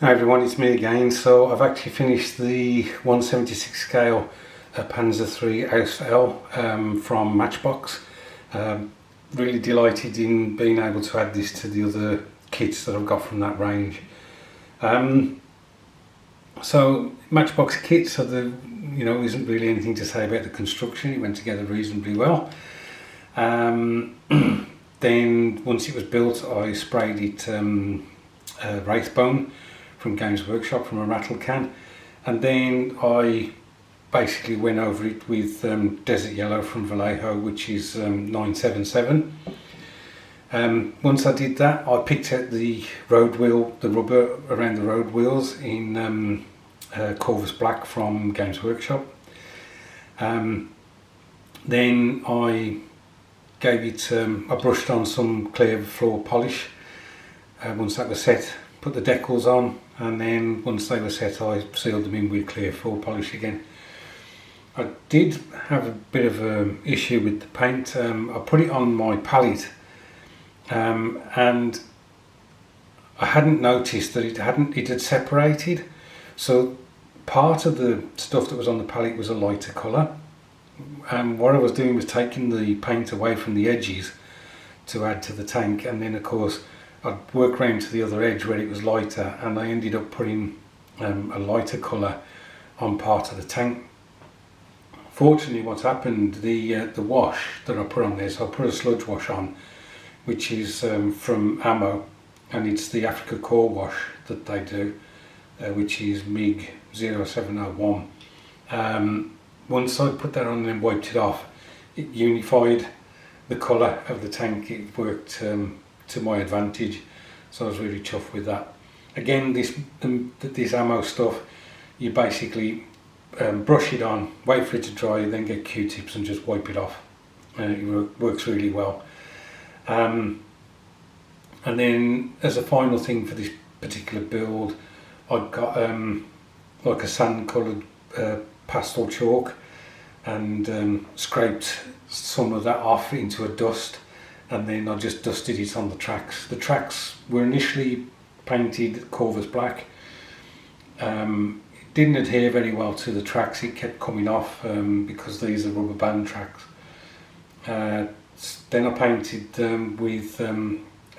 Hi everyone, it's me again. So I've actually finished the 176 scale Panzer III House L from Matchbox. Really delighted in being able to add this to the other kits that I've got from that range. So Matchbox kit, so isn't really anything to say about the construction. It went together reasonably well. Then once it was built, I sprayed it Wraithbone from Games Workshop from a rattle can, and then I basically went over it with Desert Yellow from Vallejo, which is 977. Once I did that, I picked out the road wheel, the rubber around the road wheels in Corvus Black from Games Workshop. Then I gave it, I brushed on some clear floor polish. Once that was set, put the decals on, and then once they were set, I sealed them in with clear floor polish again. I did have a bit of an issue with the paint. I put it on my palette, and I hadn't noticed that it had separated. So part of the stuff that was on the palette was a lighter colour. What I was doing was taking the paint away from the edges to add to the tank, and then of course I'd work round to the other edge where it was lighter, and I ended up putting a lighter colour on part of the tank. Fortunately, what's happened, the wash that I put on this, I put a sludge wash on, which is from Ammo, and it's the Africa Core wash that they do, which is MiG 0701. Once I put that on and then wiped it off, it unified the colour of the tank. It worked to my advantage, so I was really chuffed with that. Again, this Ammo stuff, you basically brush it on, wait for it to dry, then get Q-tips and just wipe it off. It works really well. And then as a final thing for this particular build, I got like a sand coloured pastel chalk, and scraped some of that off into a dust, and then I just dusted it on the tracks. The tracks were initially painted Corvus Black. It didn't adhere very well to the tracks, it kept coming off because these are rubber band tracks. Then I painted them with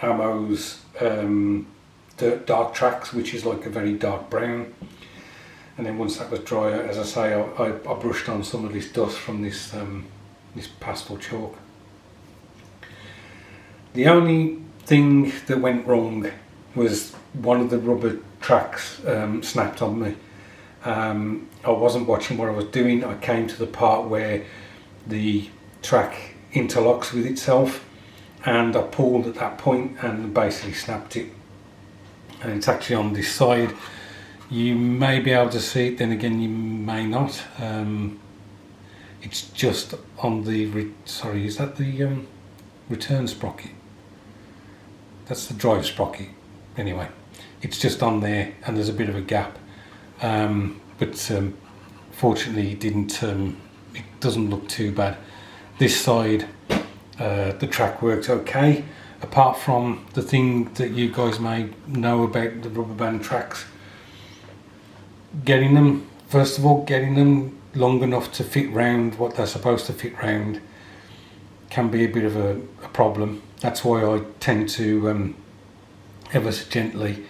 Ammo's dark tracks, which is like a very dark brown. And then once that was dry, as I say, I brushed on some of this dust from this pastel chalk. The only thing that went wrong was one of the rubber tracks snapped on me. I wasn't watching what I was doing. I came to the part where the track interlocks with itself, and I pulled at that point and basically snapped it. And it's actually on this side. You may be able to see it, then again you may not. It's just on the, sorry, is that the return sprocket? That's the drive sprocket. Anyway, it's just on there, and there's a bit of a gap. But fortunately it didn't, it doesn't look too bad. This side, the track worked okay, apart from the thing that you guys may know about the rubber band tracks. Getting them long enough to fit round what they're supposed to fit round can be a bit of a problem. That's why I tend to ever so gently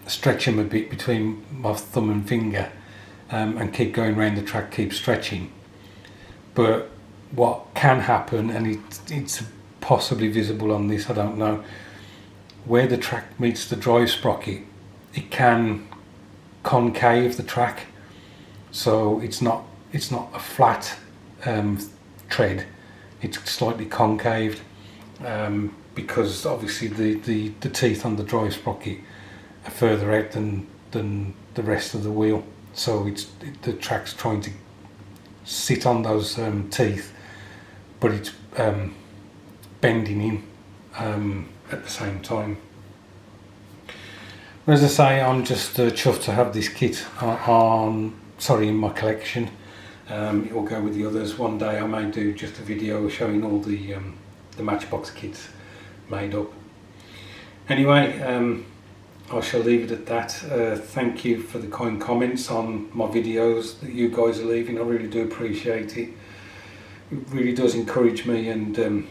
stretch them a bit between my thumb and finger, and keep going round the track, keep stretching. But what can happen, and it's possibly visible on this, I don't know, where the track meets the drive sprocket, it can concave the track, so it's not a flat tread, it's slightly concaved, because obviously the teeth on the drive sprocket are further out than the rest of the wheel, so the track's trying to sit on those teeth, but it's bending in at the same time. As I say, I'm just chuffed to have this kit in my collection. It will go with the others. One day I may do just a video showing all the Matchbox kits made up. Anyway, I shall leave it at that. Thank you for the kind comments on my videos that you guys are leaving. I really do appreciate it. It really does encourage me, and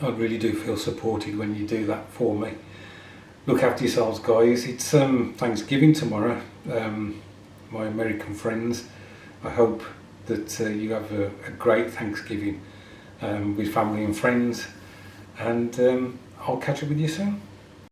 I really do feel supported when you do that for me. Look after yourselves, guys. It's Thanksgiving tomorrow, my American friends. I hope that you have a great Thanksgiving with family and friends, and I'll catch up with you soon.